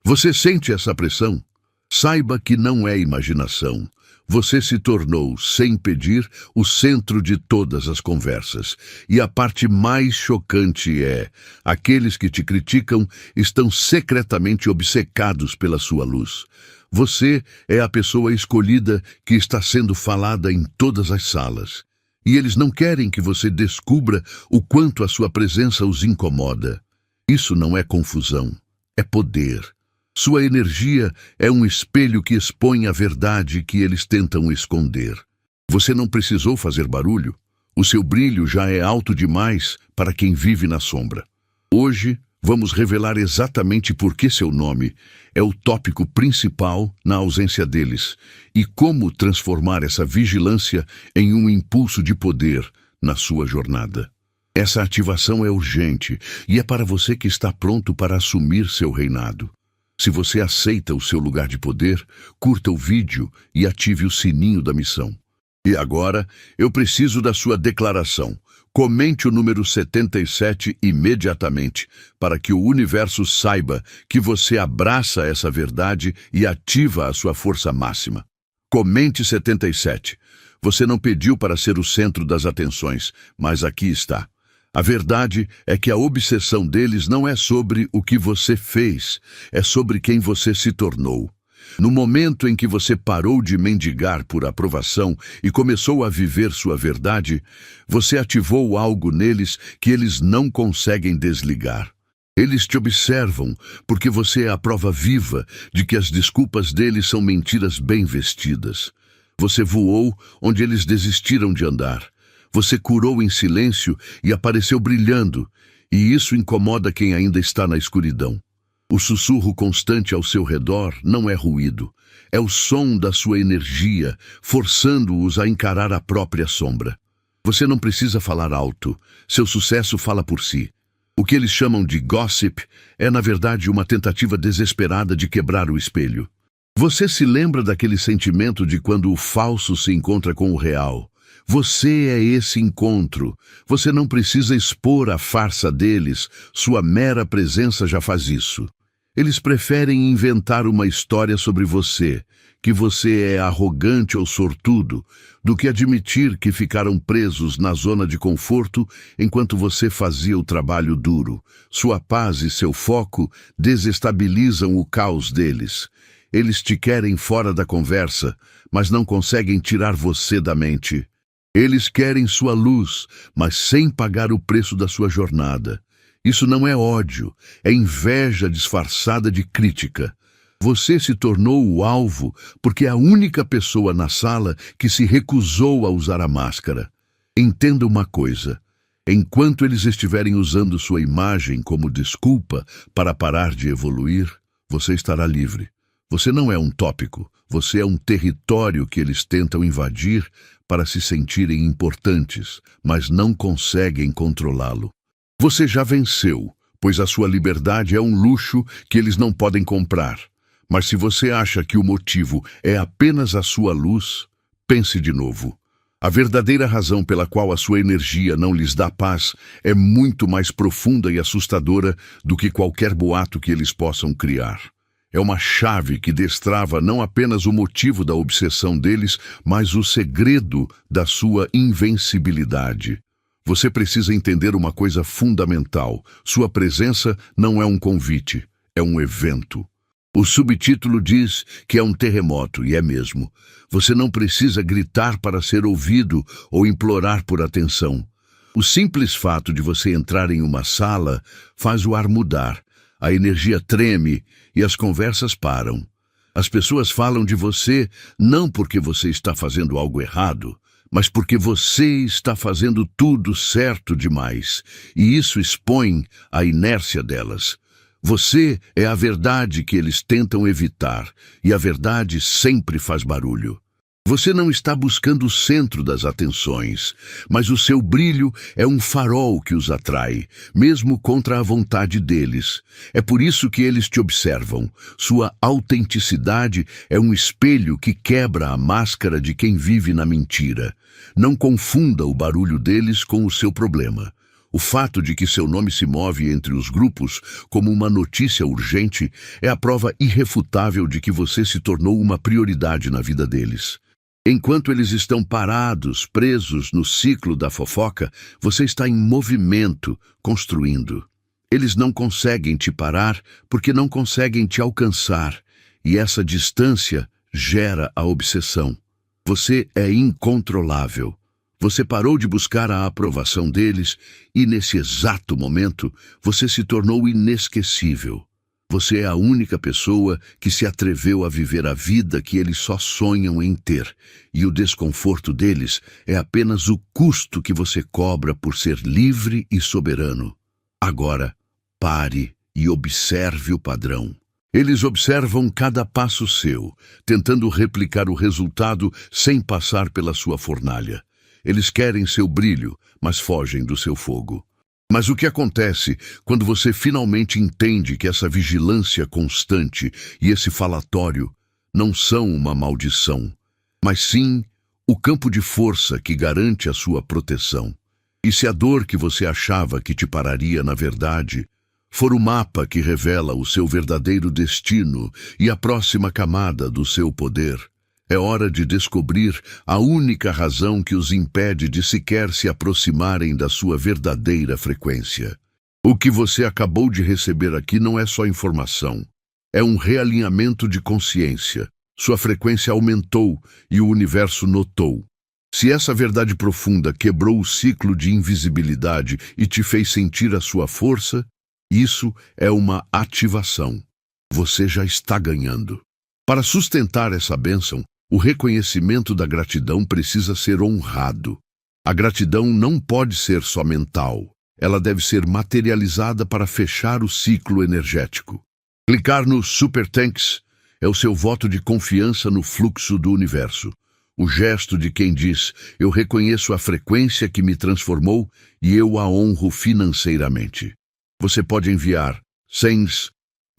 Você sente essa pressão? Saiba que não é imaginação. Você se tornou, sem pedir, o centro de todas as conversas. E a parte mais chocante é: aqueles que te criticam estão secretamente obcecados pela sua luz. Você é a pessoa escolhida que está sendo falada em todas as salas. E eles não querem que você descubra o quanto a sua presença os incomoda. Isso não é confusão, é poder. Sua energia é um espelho que expõe a verdade que eles tentam esconder. Você não precisou fazer barulho. O seu brilho já é alto demais para quem vive na sombra. Hoje, vamos revelar exatamente por que seu nome é o tópico principal na ausência deles e como transformar essa vigilância em um impulso de poder na sua jornada. Essa ativação é urgente e é para você que está pronto para assumir seu reinado. Se você aceita o seu lugar de poder, curta o vídeo e ative o sininho da missão. E agora, eu preciso da sua declaração. Comente o número 77 imediatamente, para que o universo saiba que você abraça essa verdade e ativa a sua força máxima. Comente 77. Você não pediu para ser o centro das atenções, mas aqui está. A verdade é que a obsessão deles não é sobre o que você fez, é sobre quem você se tornou. No momento em que você parou de mendigar por aprovação e começou a viver sua verdade, você ativou algo neles que eles não conseguem desligar. Eles te observam porque você é a prova viva de que as desculpas deles são mentiras bem vestidas. Você voou onde eles desistiram de andar. Você curou em silêncio e apareceu brilhando, e isso incomoda quem ainda está na escuridão. O sussurro constante ao seu redor não é ruído, é o som da sua energia, forçando-os a encarar a própria sombra. Você não precisa falar alto, seu sucesso fala por si. O que eles chamam de gossip é, na verdade, uma tentativa desesperada de quebrar o espelho. Você se lembra daquele sentimento de quando o falso se encontra com o real? Você é esse encontro. Você não precisa expor a farsa deles, sua mera presença já faz isso. Eles preferem inventar uma história sobre você, que você é arrogante ou sortudo, do que admitir que ficaram presos na zona de conforto enquanto você fazia o trabalho duro. Sua paz e seu foco desestabilizam o caos deles. Eles te querem fora da conversa, mas não conseguem tirar você da mente. Eles querem sua luz, mas sem pagar o preço da sua jornada. Isso não é ódio, é inveja disfarçada de crítica. Você se tornou o alvo porque é a única pessoa na sala que se recusou a usar a máscara. Entenda uma coisa: enquanto eles estiverem usando sua imagem como desculpa para parar de evoluir, você estará livre. Você não é um tópico, você é um território que eles tentam invadir para se sentirem importantes, mas não conseguem controlá-lo. Você já venceu, pois a sua liberdade é um luxo que eles não podem comprar. Mas se você acha que o motivo é apenas a sua luz, pense de novo. A verdadeira razão pela qual a sua energia não lhes dá paz é muito mais profunda e assustadora do que qualquer boato que eles possam criar. É uma chave que destrava não apenas o motivo da obsessão deles, mas o segredo da sua invencibilidade. Você precisa entender uma coisa fundamental: sua presença não é um convite, é um evento. O subtítulo diz que é um terremoto, e é mesmo. Você não precisa gritar para ser ouvido ou implorar por atenção. O simples fato de você entrar em uma sala faz o ar mudar. A energia treme e as conversas param. As pessoas falam de você não porque você está fazendo algo errado, mas porque você está fazendo tudo certo demais, e isso expõe a inércia delas. Você é a verdade que eles tentam evitar, e a verdade sempre faz barulho. Você não está buscando o centro das atenções, mas o seu brilho é um farol que os atrai, mesmo contra a vontade deles. É por isso que eles te observam. Sua autenticidade é um espelho que quebra a máscara de quem vive na mentira. Não confunda o barulho deles com o seu problema. O fato de que seu nome se move entre os grupos como uma notícia urgente é a prova irrefutável de que você se tornou uma prioridade na vida deles. Enquanto eles estão parados, presos no ciclo da fofoca, você está em movimento, construindo. Eles não conseguem te parar porque não conseguem te alcançar, e essa distância gera a obsessão. Você é incontrolável. Você parou de buscar a aprovação deles e, nesse exato momento, você se tornou inesquecível. Você é a única pessoa que se atreveu a viver a vida que eles só sonham em ter, e o desconforto deles é apenas o custo que você cobra por ser livre e soberano. Agora, pare e observe o padrão. Eles observam cada passo seu, tentando replicar o resultado sem passar pela sua fornalha. Eles querem seu brilho, mas fogem do seu fogo. Mas o que acontece quando você finalmente entende que essa vigilância constante e esse falatório não são uma maldição, mas sim o campo de força que garante a sua proteção? E se a dor que você achava que te pararia na verdade for o mapa que revela o seu verdadeiro destino e a próxima camada do seu poder, é hora de descobrir a única razão que os impede de sequer se aproximarem da sua verdadeira frequência. O que você acabou de receber aqui não é só informação. É um realinhamento de consciência. Sua frequência aumentou e o universo notou. Se essa verdade profunda quebrou o ciclo de invisibilidade e te fez sentir a sua força, isso é uma ativação. Você já está ganhando. Para sustentar essa bênção, o reconhecimento da gratidão precisa ser honrado. A gratidão não pode ser só mental. Ela deve ser materializada para fechar o ciclo energético. Clicar no Super Thanks é o seu voto de confiança no fluxo do universo. O gesto de quem diz, eu reconheço a frequência que me transformou e eu a honro financeiramente. Você pode enviar cents,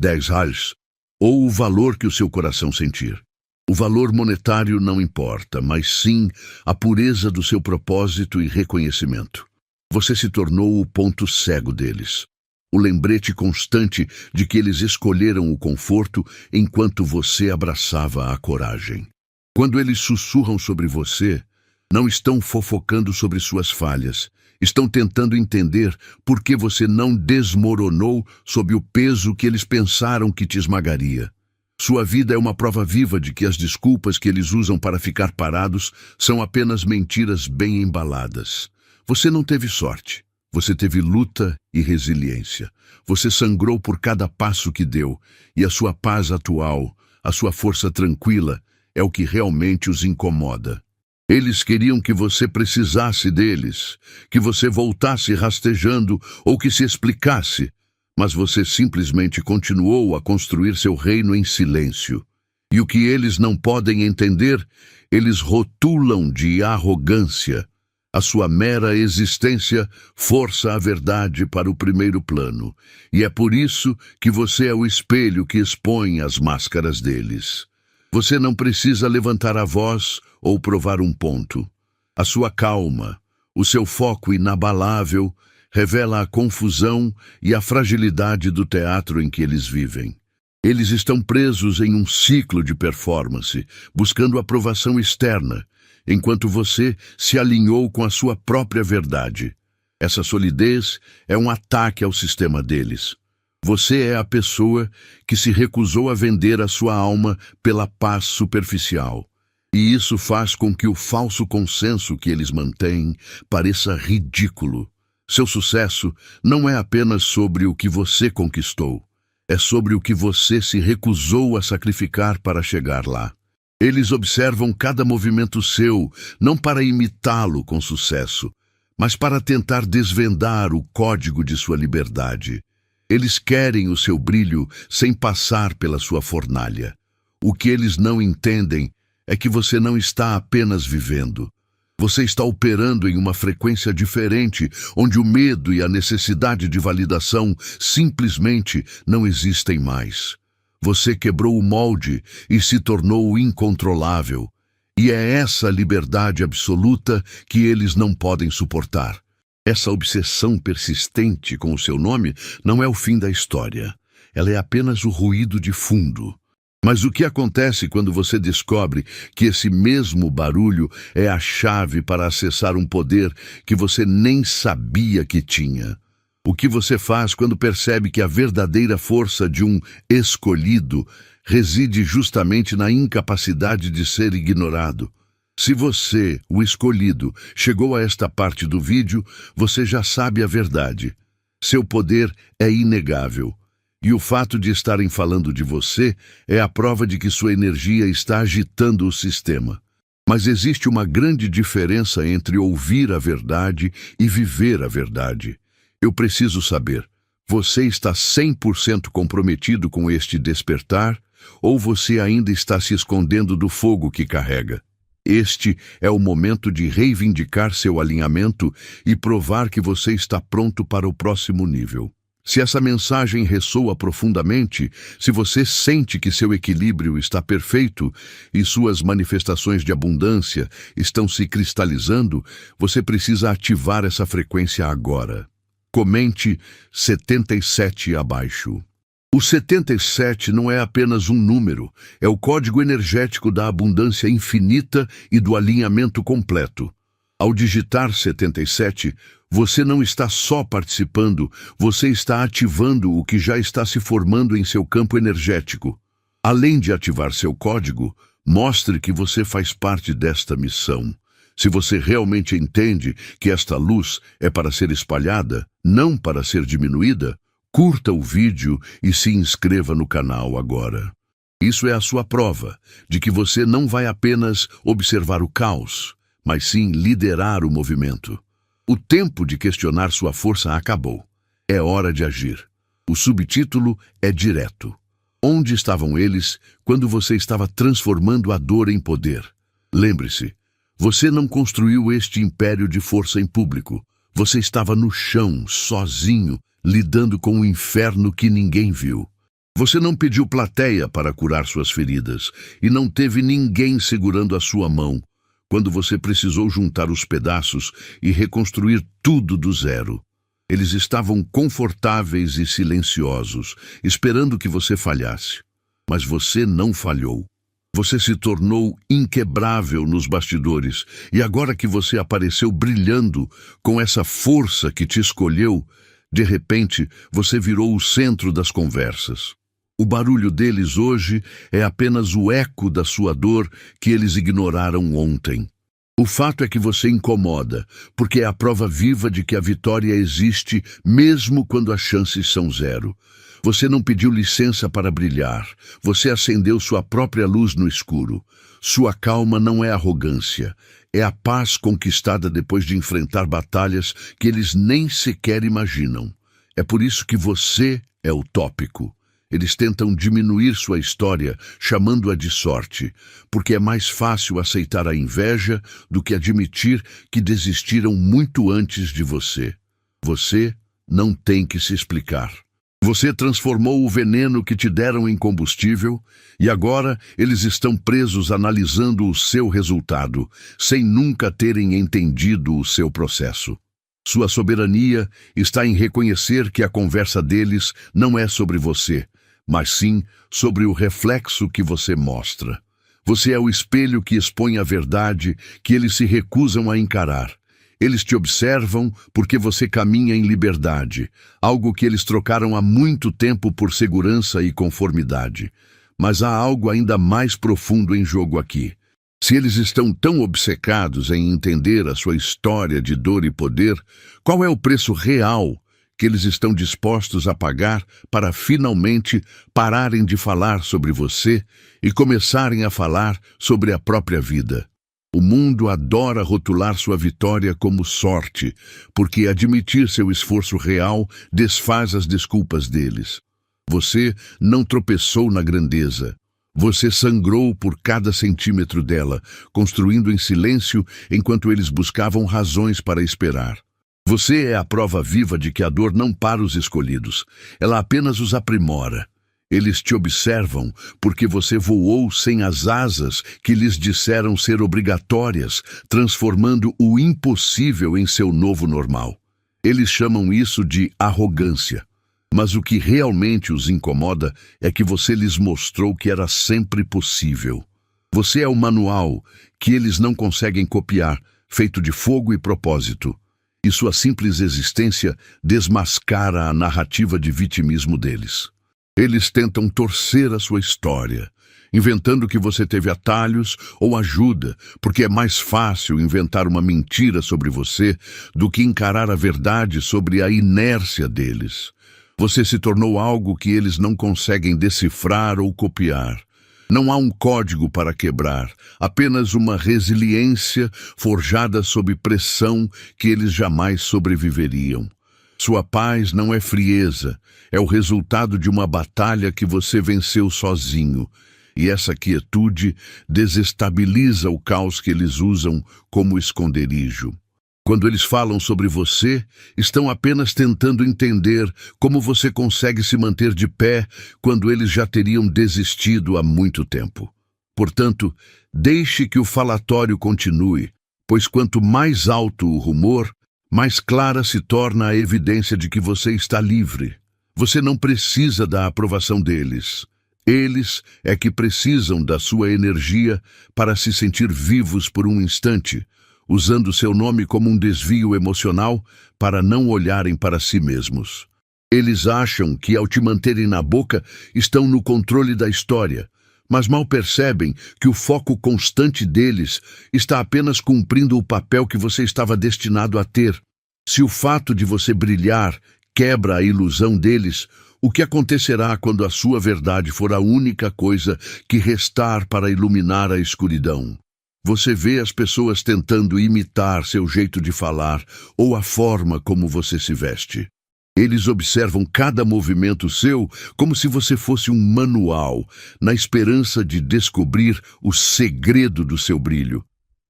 10 reais, ou o valor que o seu coração sentir. O valor monetário não importa, mas sim a pureza do seu propósito e reconhecimento. Você se tornou o ponto cego deles. O lembrete constante de que eles escolheram o conforto enquanto você abraçava a coragem. Quando eles sussurram sobre você, não estão fofocando sobre suas falhas. Estão tentando entender por que você não desmoronou sob o peso que eles pensaram que te esmagaria. Sua vida é uma prova viva de que as desculpas que eles usam para ficar parados são apenas mentiras bem embaladas. Você não teve sorte. Você teve luta e resiliência. Você sangrou por cada passo que deu, e a sua paz atual, a sua força tranquila, é o que realmente os incomoda. Eles queriam que você precisasse deles, que você voltasse rastejando ou que se explicasse, mas você simplesmente continuou a construir seu reino em silêncio. E o que eles não podem entender, eles rotulam de arrogância. A sua mera existência força a verdade para o primeiro plano, e é por isso que você é o espelho que expõe as máscaras deles. Você não precisa levantar a voz ou provar um ponto. A sua calma, o seu foco inabalável, revela a confusão e a fragilidade do teatro em que eles vivem. Eles estão presos em um ciclo de performance, buscando aprovação externa, enquanto você se alinhou com a sua própria verdade. Essa solidez é um ataque ao sistema deles. Você é a pessoa que se recusou a vender a sua alma pela paz superficial. E isso faz com que o falso consenso que eles mantêm pareça ridículo. Seu sucesso não é apenas sobre o que você conquistou, é sobre o que você se recusou a sacrificar para chegar lá. Eles observam cada movimento seu, não para imitá-lo com sucesso, mas para tentar desvendar o código de sua liberdade. Eles querem o seu brilho sem passar pela sua fornalha. O que eles não entendem é que você não está apenas vivendo. Você está operando em uma frequência diferente, onde o medo e a necessidade de validação simplesmente não existem mais. Você quebrou o molde e se tornou incontrolável. E é essa liberdade absoluta que eles não podem suportar. Essa obsessão persistente com o seu nome não é o fim da história. Ela é apenas o ruído de fundo. Mas o que acontece quando você descobre que esse mesmo barulho é a chave para acessar um poder que você nem sabia que tinha? O que você faz quando percebe que a verdadeira força de um escolhido reside justamente na incapacidade de ser ignorado? Se você, o escolhido, chegou a esta parte do vídeo, você já sabe a verdade. Seu poder é inegável. E o fato de estarem falando de você é a prova de que sua energia está agitando o sistema. Mas existe uma grande diferença entre ouvir a verdade e viver a verdade. Eu preciso saber, você está 100% comprometido com este despertar ou você ainda está se escondendo do fogo que carrega? Este é o momento de reivindicar seu alinhamento e provar que você está pronto para o próximo nível. Se essa mensagem ressoa profundamente, se você sente que seu equilíbrio está perfeito e suas manifestações de abundância estão se cristalizando, você precisa ativar essa frequência agora. Comente 77 abaixo. O 77 não é apenas um número, é o código energético da abundância infinita e do alinhamento completo. Ao digitar 77, você não está só participando, você está ativando o que já está se formando em seu campo energético. Além de ativar seu código, mostre que você faz parte desta missão. Se você realmente entende que esta luz é para ser espalhada, não para ser diminuída, curta o vídeo e se inscreva no canal agora. Isso é a sua prova de que você não vai apenas observar o caos, mas sim liderar o movimento. O tempo de questionar sua força acabou. É hora de agir. O subtítulo é direto. Onde estavam eles quando você estava transformando a dor em poder? Lembre-se, você não construiu este império de força em público. Você estava no chão, sozinho, lidando com um inferno que ninguém viu. Você não pediu plateia para curar suas feridas e não teve ninguém segurando a sua mão quando você precisou juntar os pedaços e reconstruir tudo do zero. Eles estavam confortáveis e silenciosos, esperando que você falhasse. Mas você não falhou. Você se tornou inquebrável nos bastidores e agora que você apareceu brilhando com essa força que te escolheu, de repente você virou o centro das conversas. O barulho deles hoje é apenas o eco da sua dor que eles ignoraram ontem. O fato é que você incomoda, porque é a prova viva de que a vitória existe mesmo quando as chances são zero. Você não pediu licença para brilhar, você acendeu sua própria luz no escuro. Sua calma não é arrogância, é a paz conquistada depois de enfrentar batalhas que eles nem sequer imaginam. É por isso que você é o tópico. Eles tentam diminuir sua história, chamando-a de sorte, porque é mais fácil aceitar a inveja do que admitir que desistiram muito antes de você. Você não tem que se explicar. Você transformou o veneno que te deram em combustível e agora eles estão presos analisando o seu resultado, sem nunca terem entendido o seu processo. Sua soberania está em reconhecer que a conversa deles não é sobre você, mas sim sobre o reflexo que você mostra. Você é o espelho que expõe a verdade que eles se recusam a encarar. Eles te observam porque você caminha em liberdade, algo que eles trocaram há muito tempo por segurança e conformidade. Mas há algo ainda mais profundo em jogo aqui. Se eles estão tão obcecados em entender a sua história de dor e poder, qual é o preço real que eles estão dispostos a pagar para finalmente pararem de falar sobre você e começarem a falar sobre a própria vida? O mundo adora rotular sua vitória como sorte, porque admitir seu esforço real desfaz as desculpas deles. Você não tropeçou na grandeza. Você sangrou por cada centímetro dela, construindo em silêncio enquanto eles buscavam razões para esperar. Você é a prova viva de que a dor não para os escolhidos, ela apenas os aprimora. Eles te observam porque você voou sem as asas que lhes disseram ser obrigatórias, transformando o impossível em seu novo normal. Eles chamam isso de arrogância. Mas o que realmente os incomoda é que você lhes mostrou que era sempre possível. Você é o manual que eles não conseguem copiar, feito de fogo e propósito. E sua simples existência desmascara a narrativa de vitimismo deles. Eles tentam torcer a sua história, inventando que você teve atalhos ou ajuda, porque é mais fácil inventar uma mentira sobre você do que encarar a verdade sobre a inércia deles. Você se tornou algo que eles não conseguem decifrar ou copiar. Não há um código para quebrar, apenas uma resiliência forjada sob pressão que eles jamais sobreviveriam. Sua paz não é frieza, é o resultado de uma batalha que você venceu sozinho. E essa quietude desestabiliza o caos que eles usam como esconderijo. Quando eles falam sobre você, estão apenas tentando entender como você consegue se manter de pé quando eles já teriam desistido há muito tempo. Portanto, deixe que o falatório continue, pois quanto mais alto o rumor, mais clara se torna a evidência de que você está livre. Você não precisa da aprovação deles. Eles é que precisam da sua energia para se sentir vivos por um instante, usando seu nome como um desvio emocional para não olharem para si mesmos. Eles acham que, ao te manterem na boca, estão no controle da história, mas mal percebem que o foco constante deles está apenas cumprindo o papel que você estava destinado a ter. Se o fato de você brilhar quebra a ilusão deles, o que acontecerá quando a sua verdade for a única coisa que restar para iluminar a escuridão? Você vê as pessoas tentando imitar seu jeito de falar ou a forma como você se veste. Eles observam cada movimento seu como se você fosse um manual, na esperança de descobrir o segredo do seu brilho.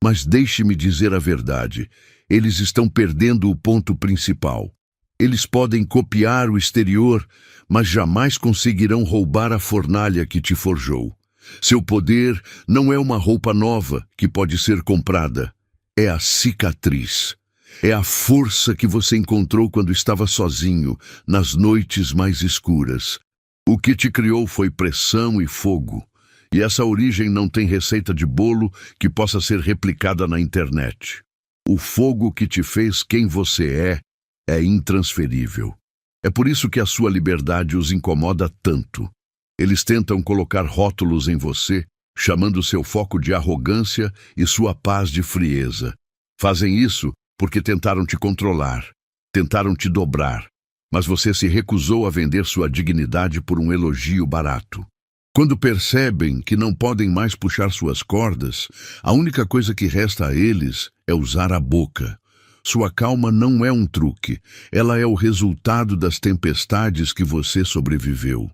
Mas deixe-me dizer a verdade, eles estão perdendo o ponto principal. Eles podem copiar o exterior, mas jamais conseguirão roubar a fornalha que te forjou. Seu poder não é uma roupa nova que pode ser comprada. É a cicatriz. É a força que você encontrou quando estava sozinho, nas noites mais escuras. O que te criou foi pressão e fogo. E essa origem não tem receita de bolo que possa ser replicada na internet. O fogo que te fez quem você é intransferível. É por isso que a sua liberdade os incomoda tanto. Eles tentam colocar rótulos em você, chamando seu foco de arrogância e sua paz de frieza. Fazem isso porque tentaram te controlar, tentaram te dobrar, mas você se recusou a vender sua dignidade por um elogio barato. Quando percebem que não podem mais puxar suas cordas, a única coisa que resta a eles é usar a boca. Sua calma não é um truque, ela é o resultado das tempestades que você sobreviveu.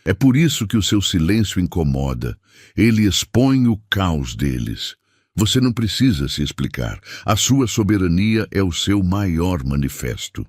É por isso que o seu silêncio incomoda. Ele expõe o caos deles. Você não precisa se explicar. A sua soberania é o seu maior manifesto.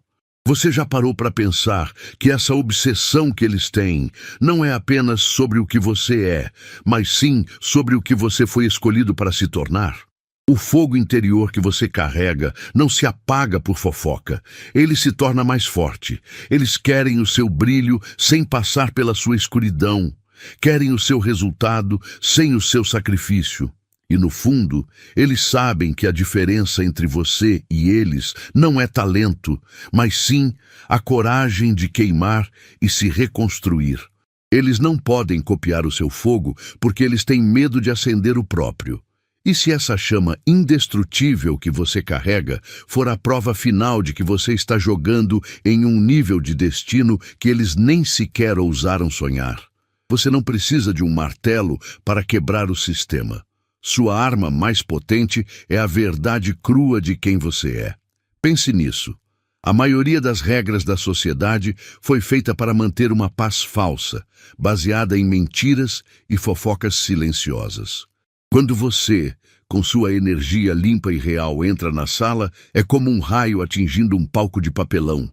Você já parou para pensar que essa obsessão que eles têm não é apenas sobre o que você é, mas sim sobre o que você foi escolhido para se tornar? O fogo interior que você carrega não se apaga por fofoca. Ele se torna mais forte. Eles querem o seu brilho sem passar pela sua escuridão. Querem o seu resultado sem o seu sacrifício. E no fundo, eles sabem que a diferença entre você e eles não é talento, mas sim a coragem de queimar e se reconstruir. Eles não podem copiar o seu fogo porque eles têm medo de acender o próprio. E se essa chama indestrutível que você carrega for a prova final de que você está jogando em um nível de destino que eles nem sequer ousaram sonhar? Você não precisa de um martelo para quebrar o sistema. Sua arma mais potente é a verdade crua de quem você é. Pense nisso. A maioria das regras da sociedade foi feita para manter uma paz falsa, baseada em mentiras e fofocas silenciosas. Quando você, com sua energia limpa e real, entra na sala, é como um raio atingindo um palco de papelão.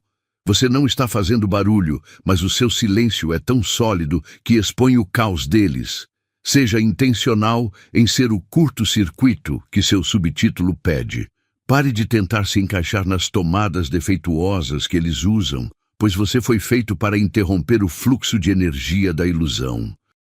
Você não está fazendo barulho, mas o seu silêncio é tão sólido que expõe o caos deles. Seja intencional em ser o curto-circuito que seu subtítulo pede. Pare de tentar se encaixar nas tomadas defeituosas que eles usam, pois você foi feito para interromper o fluxo de energia da ilusão.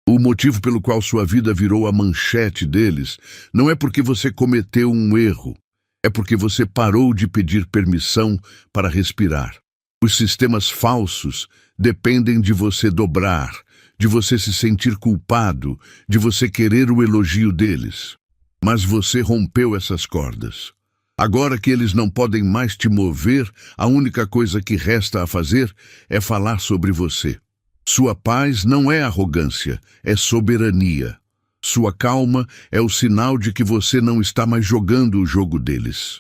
O motivo pelo qual sua vida virou a manchete deles não é porque você cometeu um erro, é porque você parou de pedir permissão para respirar. Os sistemas falsos dependem de você dobrar, de você se sentir culpado, de você querer o elogio deles. Mas você rompeu essas cordas. Agora que eles não podem mais te mover, a única coisa que resta a fazer é falar sobre você. Sua paz não é arrogância, é soberania. Sua calma é o sinal de que você não está mais jogando o jogo deles.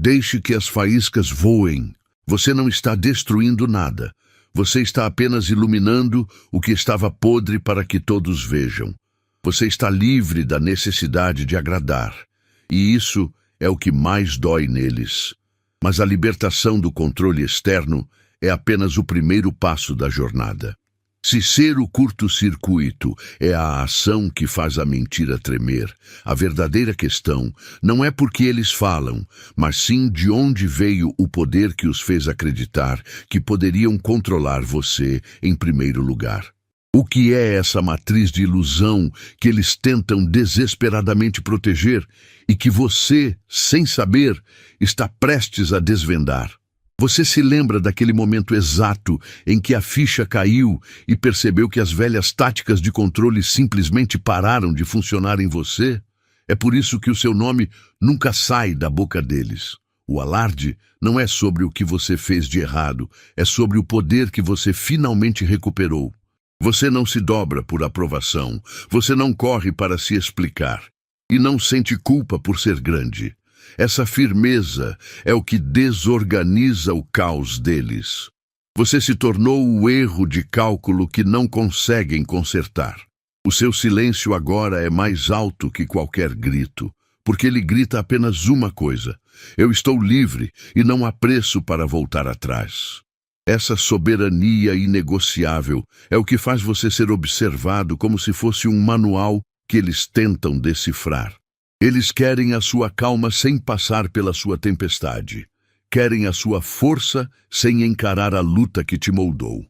Deixe que as faíscas voem. Você não está destruindo nada. Você está apenas iluminando o que estava podre para que todos vejam. Você está livre da necessidade de agradar. E isso é o que mais dói neles. Mas a libertação do controle externo é apenas o primeiro passo da jornada. Se ser o curto-circuito é a ação que faz a mentira tremer, a verdadeira questão não é porque eles falam, mas sim de onde veio o poder que os fez acreditar que poderiam controlar você em primeiro lugar. O que é essa matriz de ilusão que eles tentam desesperadamente proteger e que você, sem saber, está prestes a desvendar? Você se lembra daquele momento exato em que a ficha caiu e percebeu que as velhas táticas de controle simplesmente pararam de funcionar em você? É por isso que o seu nome nunca sai da boca deles. O alarde não é sobre o que você fez de errado, é sobre o poder que você finalmente recuperou. Você não se dobra por aprovação, você não corre para se explicar e não sente culpa por ser grande. Essa firmeza é o que desorganiza o caos deles. Você se tornou o erro de cálculo que não conseguem consertar. O seu silêncio agora é mais alto que qualquer grito, porque ele grita apenas uma coisa: eu estou livre e não há preço para voltar atrás. Essa soberania inegociável é o que faz você ser observado como se fosse um manual que eles tentam decifrar. Eles querem a sua calma sem passar pela sua tempestade. Querem a sua força sem encarar a luta que te moldou.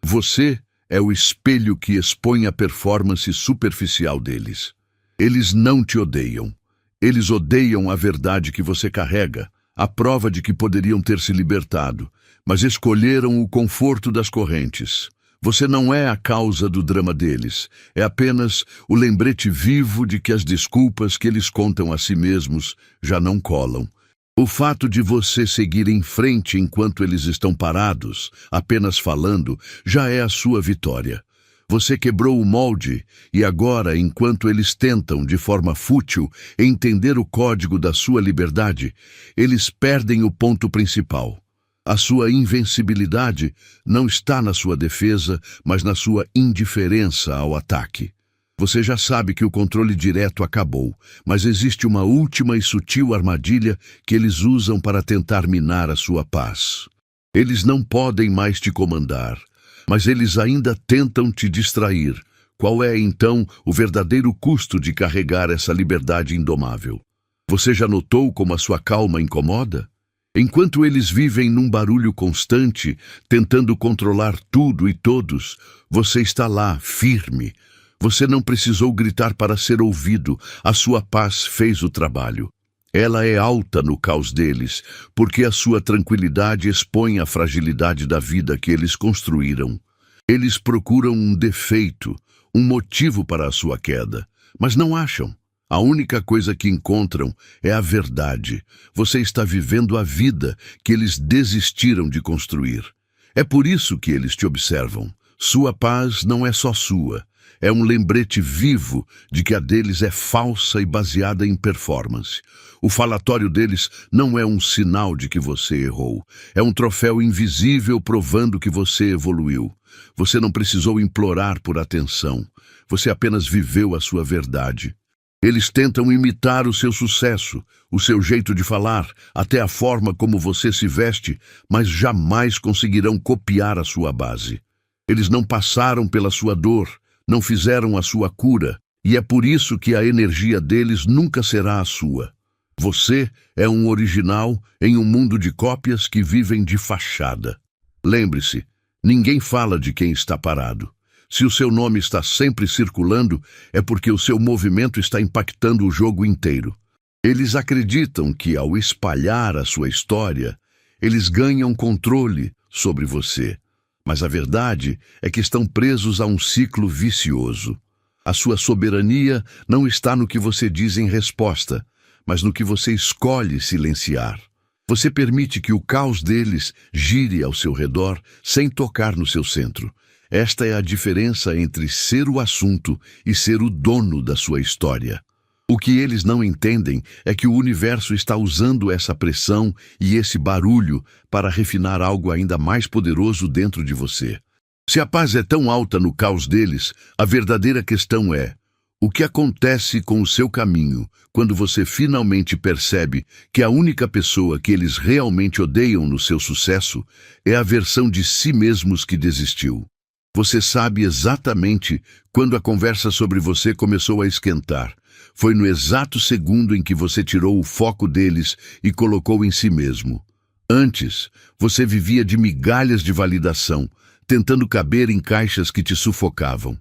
Você é o espelho que expõe a performance superficial deles. Eles não te odeiam. Eles odeiam a verdade que você carrega, a prova de que poderiam ter se libertado, mas escolheram o conforto das correntes. Você não é a causa do drama deles, é apenas o lembrete vivo de que as desculpas que eles contam a si mesmos já não colam. O fato de você seguir em frente enquanto eles estão parados, apenas falando, já é a sua vitória. Você quebrou o molde e agora, enquanto eles tentam, de forma fútil, entender o código da sua liberdade, eles perdem o ponto principal. A sua invencibilidade não está na sua defesa, mas na sua indiferença ao ataque. Você já sabe que o controle direto acabou, mas existe uma última e sutil armadilha que eles usam para tentar minar a sua paz. Eles não podem mais te comandar, mas eles ainda tentam te distrair. Qual é, então, o verdadeiro custo de carregar essa liberdade indomável? Você já notou como a sua calma incomoda? Enquanto eles vivem num barulho constante, tentando controlar tudo e todos, você está lá, firme. Você não precisou gritar para ser ouvido, a sua paz fez o trabalho. Ela é alta no caos deles, porque a sua tranquilidade expõe a fragilidade da vida que eles construíram. Eles procuram um defeito, um motivo para a sua queda, mas não acham. A única coisa que encontram é a verdade. Você está vivendo a vida que eles desistiram de construir. É por isso que eles te observam. Sua paz não é só sua. É um lembrete vivo de que a deles é falsa e baseada em performance. O falatório deles não é um sinal de que você errou. É um troféu invisível provando que você evoluiu. Você não precisou implorar por atenção. Você apenas viveu a sua verdade. Eles tentam imitar o seu sucesso, o seu jeito de falar, até a forma como você se veste, mas jamais conseguirão copiar a sua base. Eles não passaram pela sua dor, não fizeram a sua cura, e é por isso que a energia deles nunca será a sua. Você é um original em um mundo de cópias que vivem de fachada. Lembre-se, ninguém fala de quem está parado. Se o seu nome está sempre circulando, é porque o seu movimento está impactando o jogo inteiro. Eles acreditam que, ao espalhar a sua história, eles ganham controle sobre você. Mas a verdade é que estão presos a um ciclo vicioso. A sua soberania não está no que você diz em resposta, mas no que você escolhe silenciar. Você permite que o caos deles gire ao seu redor sem tocar no seu centro. Esta é a diferença entre ser o assunto e ser o dono da sua história. O que eles não entendem é que o universo está usando essa pressão e esse barulho para refinar algo ainda mais poderoso dentro de você. Se a paz é tão alta no caos deles, a verdadeira questão é: o que acontece com o seu caminho quando você finalmente percebe que a única pessoa que eles realmente odeiam no seu sucesso é a versão de si mesmos que desistiu? Você sabe exatamente quando a conversa sobre você começou a esquentar. Foi no exato segundo em que você tirou o foco deles e colocou em si mesmo. Antes, você vivia de migalhas de validação, tentando caber em caixas que te sufocavam.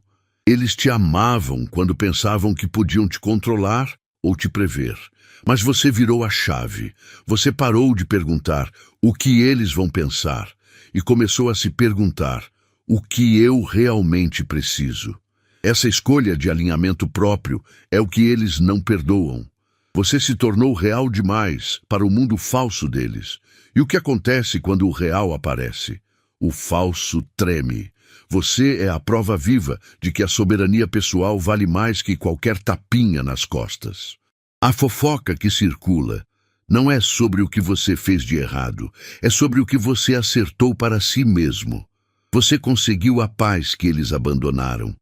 Eles te amavam quando pensavam que podiam te controlar ou te prever. Mas você virou a chave. Você parou de perguntar o que eles vão pensar e começou a se perguntar: o que eu realmente preciso? Essa escolha de alinhamento próprio é o que eles não perdoam. Você se tornou real demais para o mundo falso deles. E o que acontece quando o real aparece? O falso treme. Você é a prova viva de que a soberania pessoal vale mais que qualquer tapinha nas costas. A fofoca que circula não é sobre o que você fez de errado, é sobre o que você acertou para si mesmo. Você conseguiu a paz que eles abandonaram,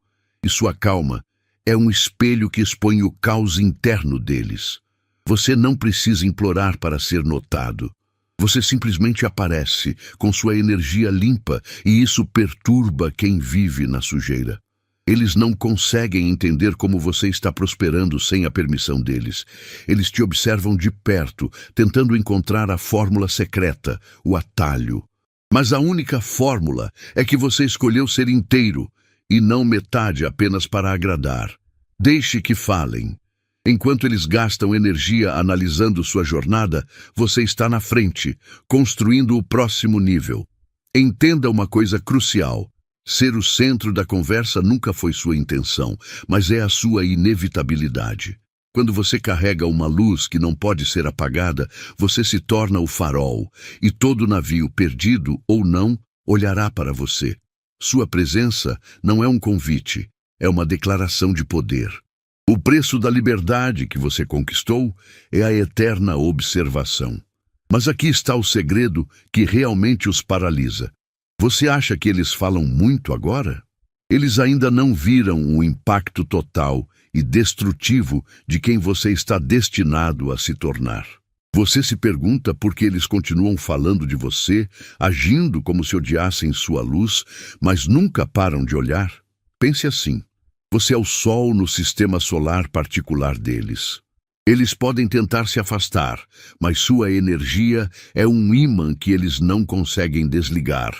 e sua calma é um espelho que expõe o caos interno deles. Você não precisa implorar para ser notado. Você simplesmente aparece com sua energia limpa e isso perturba quem vive na sujeira. Eles não conseguem entender como você está prosperando sem a permissão deles. Eles te observam de perto, tentando encontrar a fórmula secreta, o atalho. Mas a única fórmula é que você escolheu ser inteiro e não metade apenas para agradar. Deixe que falem. Enquanto eles gastam energia analisando sua jornada, você está na frente, construindo o próximo nível. Entenda uma coisa crucial. Ser o centro da conversa nunca foi sua intenção, mas é a sua inevitabilidade. Quando você carrega uma luz que não pode ser apagada, você se torna o farol, e todo navio perdido ou não olhará para você. Sua presença não é um convite, é uma declaração de poder. O preço da liberdade que você conquistou é a eterna observação. Mas aqui está o segredo que realmente os paralisa. Você acha que eles falam muito agora? Eles ainda não viram o impacto total e destrutivo de quem você está destinado a se tornar. Você se pergunta por que eles continuam falando de você, agindo como se odiassem sua luz, mas nunca param de olhar? Pense assim. Você é o Sol no sistema solar particular deles. Eles podem tentar se afastar, mas sua energia é um ímã que eles não conseguem desligar.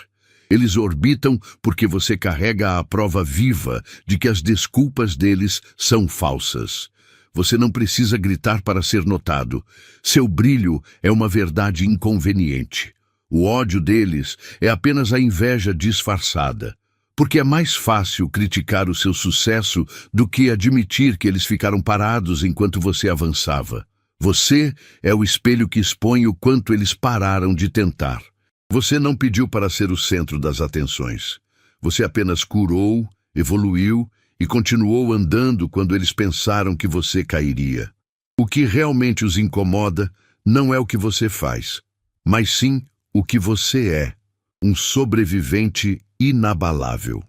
Eles orbitam porque você carrega a prova viva de que as desculpas deles são falsas. Você não precisa gritar para ser notado. Seu brilho é uma verdade inconveniente. O ódio deles é apenas a inveja disfarçada. Porque é mais fácil criticar o seu sucesso do que admitir que eles ficaram parados enquanto você avançava. Você é o espelho que expõe o quanto eles pararam de tentar. Você não pediu para ser o centro das atenções. Você apenas curou, evoluiu e continuou andando quando eles pensaram que você cairia. O que realmente os incomoda não é o que você faz, mas sim o que você é, um sobrevivente inabalável.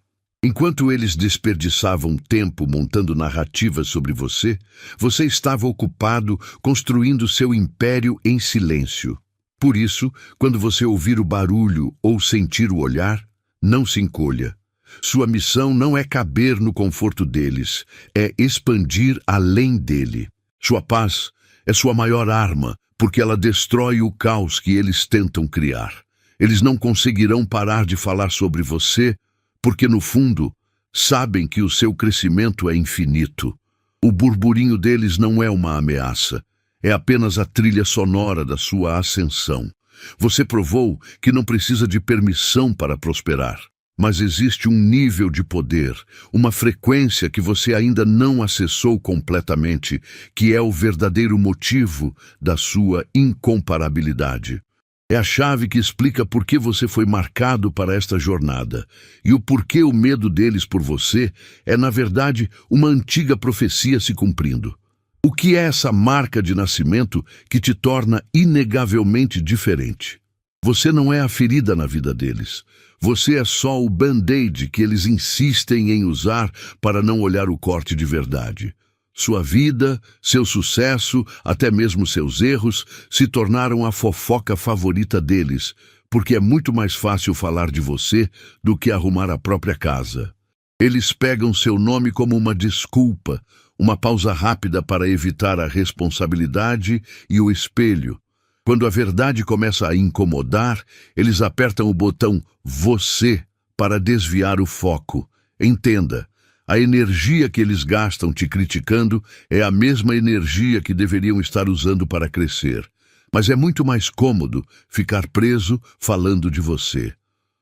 Enquanto eles desperdiçavam tempo montando narrativas sobre você, você estava ocupado construindo seu império em silêncio. Por isso, quando você ouvir o barulho ou sentir o olhar, não se encolha. Sua missão não é caber no conforto deles, é expandir além dele. Sua paz é sua maior arma, porque ela destrói o caos que eles tentam criar. Eles não conseguirão parar de falar sobre você, porque no fundo, sabem que o seu crescimento é infinito. O burburinho deles não é uma ameaça, é apenas a trilha sonora da sua ascensão. Você provou que não precisa de permissão para prosperar. Mas existe um nível de poder, uma frequência que você ainda não acessou completamente, que é o verdadeiro motivo da sua incomparabilidade. É a chave que explica por que você foi marcado para esta jornada, e o porquê o medo deles por você é, na verdade, uma antiga profecia se cumprindo. O que é essa marca de nascimento que te torna inegavelmente diferente? Você não é a ferida na vida deles. Você é só o band-aid que eles insistem em usar para não olhar o corte de verdade. Sua vida, seu sucesso, até mesmo seus erros, se tornaram a fofoca favorita deles, porque é muito mais fácil falar de você do que arrumar a própria casa. Eles pegam seu nome como uma desculpa, uma pausa rápida para evitar a responsabilidade e o espelho. Quando a verdade começa a incomodar, eles apertam o botão "você" para desviar o foco. Entenda, a energia que eles gastam te criticando é a mesma energia que deveriam estar usando para crescer. Mas é muito mais cômodo ficar preso falando de você.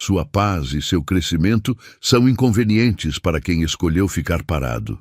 Sua paz e seu crescimento são inconvenientes para quem escolheu ficar parado.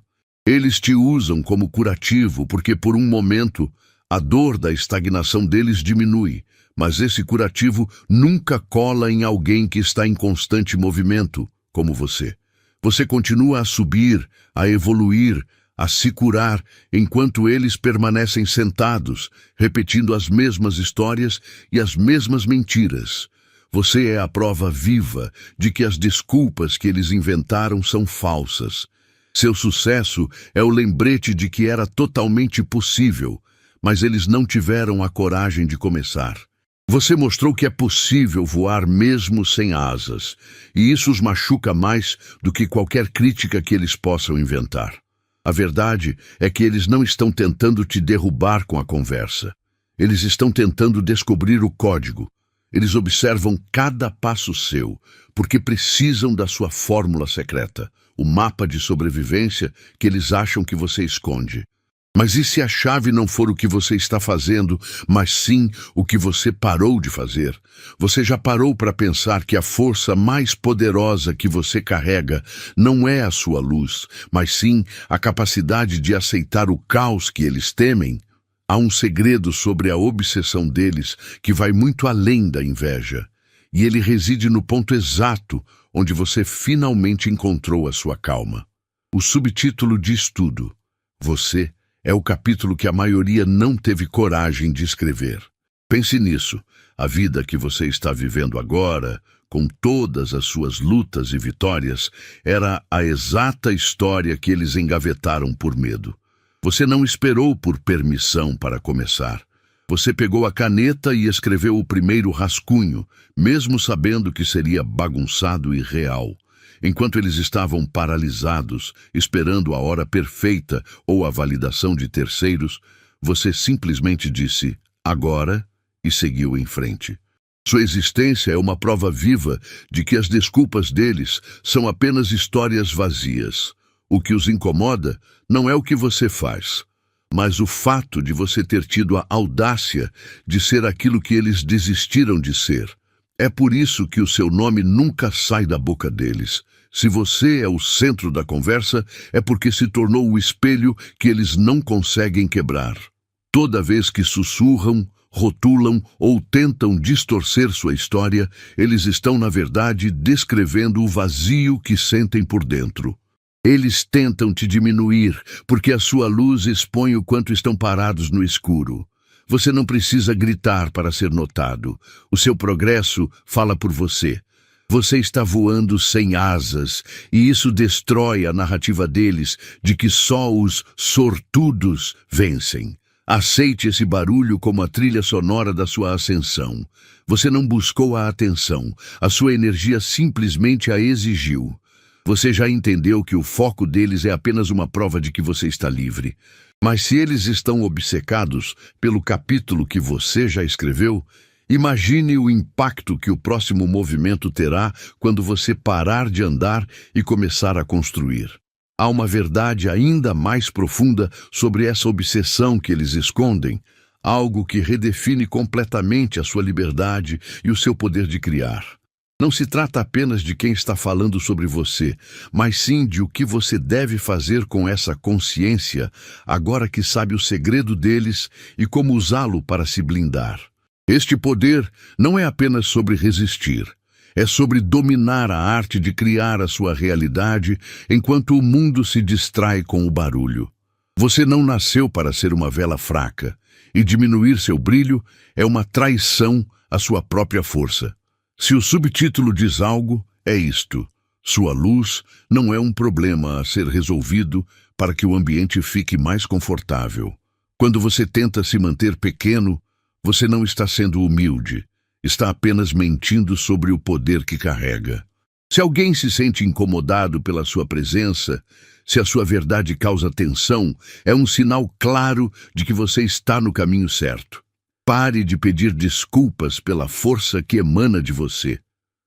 Eles te usam como curativo porque, por um momento, a dor da estagnação deles diminui, mas esse curativo nunca cola em alguém que está em constante movimento, como você. Você continua a subir, a evoluir, a se curar, enquanto eles permanecem sentados, repetindo as mesmas histórias e as mesmas mentiras. Você é a prova viva de que as desculpas que eles inventaram são falsas. Seu sucesso é o lembrete de que era totalmente possível, mas eles não tiveram a coragem de começar. Você mostrou que é possível voar mesmo sem asas, e isso os machuca mais do que qualquer crítica que eles possam inventar. A verdade é que eles não estão tentando te derrubar com a conversa. Eles estão tentando descobrir o código. Eles observam cada passo seu, porque precisam da sua fórmula secreta, o mapa de sobrevivência que eles acham que você esconde. Mas e se a chave não for o que você está fazendo, mas sim o que você parou de fazer? Você já parou para pensar que a força mais poderosa que você carrega não é a sua luz, mas sim a capacidade de aceitar o caos que eles temem? Há um segredo sobre a obsessão deles que vai muito além da inveja, e ele reside no ponto exato onde você finalmente encontrou a sua calma. O subtítulo diz tudo. Você é o capítulo que a maioria não teve coragem de escrever. Pense nisso. A vida que você está vivendo agora, com todas as suas lutas e vitórias, era a exata história que eles engavetaram por medo. Você não esperou por permissão para começar. Você pegou a caneta e escreveu o primeiro rascunho, mesmo sabendo que seria bagunçado e real. Enquanto eles estavam paralisados, esperando a hora perfeita ou a validação de terceiros, você simplesmente disse, agora, e seguiu em frente. Sua existência é uma prova viva de que as desculpas deles são apenas histórias vazias. O que os incomoda não é o que você faz, mas o fato de você ter tido a audácia de ser aquilo que eles desistiram de ser. É por isso que o seu nome nunca sai da boca deles. Se você é o centro da conversa, é porque se tornou o espelho que eles não conseguem quebrar. Toda vez que sussurram, rotulam ou tentam distorcer sua história, eles estão, na verdade, descrevendo o vazio que sentem por dentro. Eles tentam te diminuir, porque a sua luz expõe o quanto estão parados no escuro. Você não precisa gritar para ser notado. O seu progresso fala por você. Você está voando sem asas, e isso destrói a narrativa deles de que só os sortudos vencem. Aceite esse barulho como a trilha sonora da sua ascensão. Você não buscou a atenção, a sua energia simplesmente a exigiu. Você já entendeu que o foco deles é apenas uma prova de que você está livre. Mas se eles estão obcecados pelo capítulo que você já escreveu, imagine o impacto que o próximo movimento terá quando você parar de andar e começar a construir. Há uma verdade ainda mais profunda sobre essa obsessão que eles escondem, algo que redefine completamente a sua liberdade e o seu poder de criar. Não se trata apenas de quem está falando sobre você, mas sim de o que você deve fazer com essa consciência, agora que sabe o segredo deles e como usá-lo para se blindar. Este poder não é apenas sobre resistir, é sobre dominar a arte de criar a sua realidade enquanto o mundo se distrai com o barulho. Você não nasceu para ser uma vela fraca, e diminuir seu brilho é uma traição à sua própria força. Se o subtítulo diz algo, é isto: sua luz não é um problema a ser resolvido para que o ambiente fique mais confortável. Quando você tenta se manter pequeno, você não está sendo humilde, está apenas mentindo sobre o poder que carrega. Se alguém se sente incomodado pela sua presença, se a sua verdade causa tensão, é um sinal claro de que você está no caminho certo. Pare de pedir desculpas pela força que emana de você.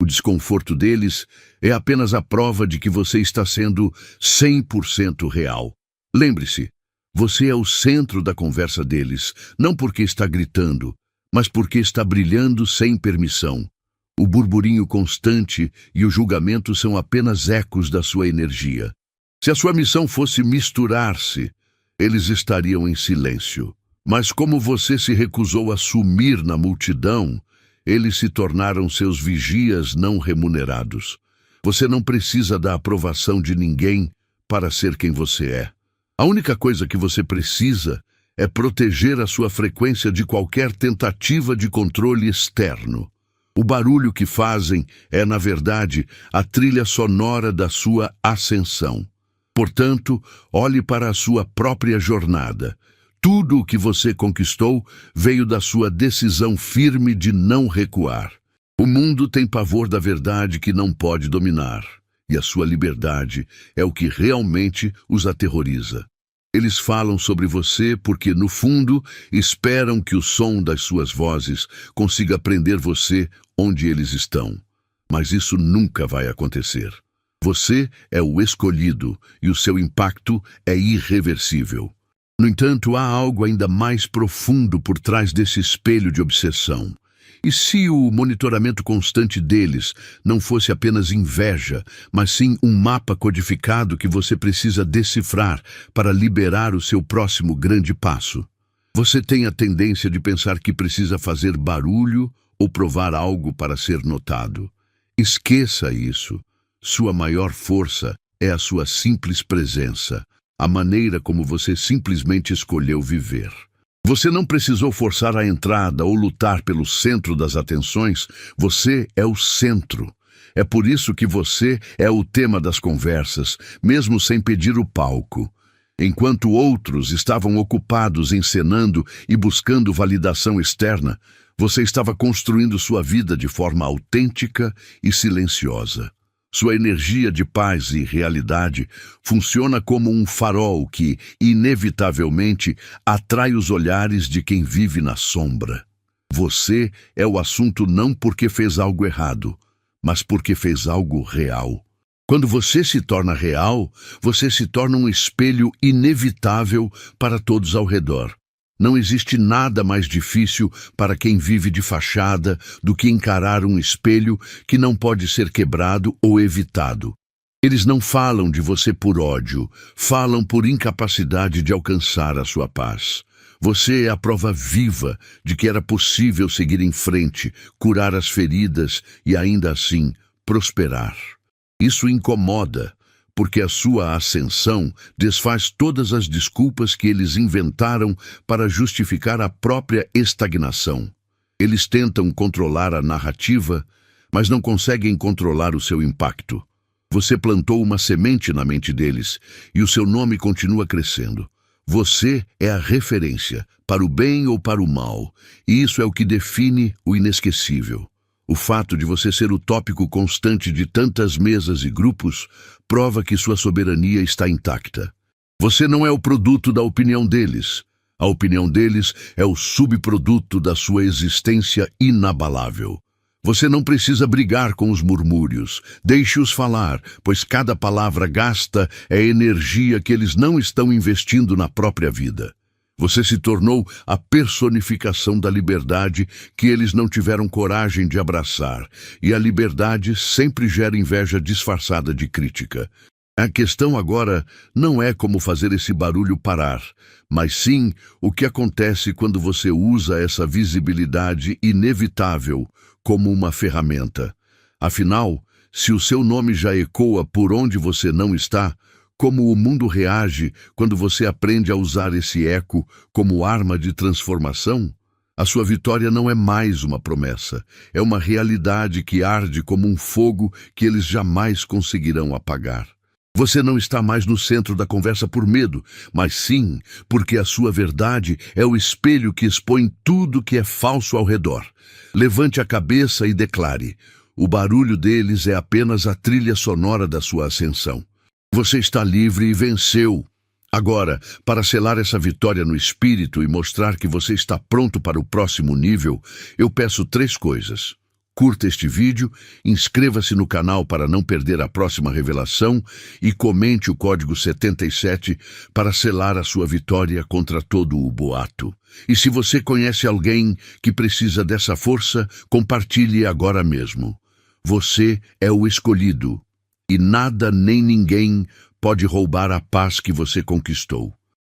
O desconforto deles é apenas a prova de que você está sendo 100% real. Lembre-se, você é o centro da conversa deles, não porque está gritando, mas porque está brilhando sem permissão. O burburinho constante e o julgamento são apenas ecos da sua energia. Se a sua missão fosse misturar-se, eles estariam em silêncio. Mas como você se recusou a sumir na multidão, eles se tornaram seus vigias não remunerados. Você não precisa da aprovação de ninguém para ser quem você é. A única coisa que você precisa é proteger a sua frequência de qualquer tentativa de controle externo. O barulho que fazem é, na verdade, a trilha sonora da sua ascensão. Portanto, olhe para a sua própria jornada. Tudo o que você conquistou veio da sua decisão firme de não recuar. O mundo tem pavor da verdade que não pode dominar, e a sua liberdade é o que realmente os aterroriza. Eles falam sobre você porque, no fundo, esperam que o som das suas vozes consiga prender você onde eles estão. Mas isso nunca vai acontecer. Você é o escolhido e o seu impacto é irreversível. No entanto, há algo ainda mais profundo por trás desse espelho de obsessão. E se o monitoramento constante deles não fosse apenas inveja, mas sim um mapa codificado que você precisa decifrar para liberar o seu próximo grande passo? Você tem a tendência de pensar que precisa fazer barulho ou provar algo para ser notado. Esqueça isso. Sua maior força é a sua simples presença, a maneira como você simplesmente escolheu viver. Você não precisou forçar a entrada ou lutar pelo centro das atenções, você é o centro. É por isso que você é o tema das conversas, mesmo sem pedir o palco. Enquanto outros estavam ocupados encenando e buscando validação externa, você estava construindo sua vida de forma autêntica e silenciosa. Sua energia de paz e realidade funciona como um farol que, inevitavelmente, atrai os olhares de quem vive na sombra. Você é o assunto não porque fez algo errado, mas porque fez algo real. Quando você se torna real, você se torna um espelho inevitável para todos ao redor. Não existe nada mais difícil para quem vive de fachada do que encarar um espelho que não pode ser quebrado ou evitado. Eles não falam de você por ódio, falam por incapacidade de alcançar a sua paz. Você é a prova viva de que era possível seguir em frente, curar as feridas e ainda assim prosperar. Isso incomoda, porque a sua ascensão desfaz todas as desculpas que eles inventaram para justificar a própria estagnação. Eles tentam controlar a narrativa, mas não conseguem controlar o seu impacto. Você plantou uma semente na mente deles e o seu nome continua crescendo. Você é a referência, para o bem ou para o mal, e isso é o que define o inesquecível. O fato de você ser o tópico constante de tantas mesas e grupos prova que sua soberania está intacta. Você não é o produto da opinião deles. A opinião deles é o subproduto da sua existência inabalável. Você não precisa brigar com os murmúrios. Deixe-os falar, pois cada palavra gasta é energia que eles não estão investindo na própria vida. Você se tornou a personificação da liberdade que eles não tiveram coragem de abraçar, e a liberdade sempre gera inveja disfarçada de crítica. A questão agora não é como fazer esse barulho parar, mas sim o que acontece quando você usa essa visibilidade inevitável como uma ferramenta. Afinal, se o seu nome já ecoa por onde você não está, como o mundo reage quando você aprende a usar esse eco como arma de transformação? A sua vitória não é mais uma promessa, é uma realidade que arde como um fogo que eles jamais conseguirão apagar. Você não está mais no centro da conversa por medo, mas sim porque a sua verdade é o espelho que expõe tudo que é falso ao redor. Levante a cabeça e declare: o barulho deles é apenas a trilha sonora da sua ascensão. Você está livre e venceu. Agora, para selar essa vitória no espírito e mostrar que você está pronto para o próximo nível, eu peço 3 coisas. Curta este vídeo, inscreva-se no canal para não perder a próxima revelação e comente o código 77 para selar a sua vitória contra todo o boato. E se você conhece alguém que precisa dessa força, compartilhe agora mesmo. Você é o escolhido. E nada nem ninguém pode roubar a paz que você conquistou.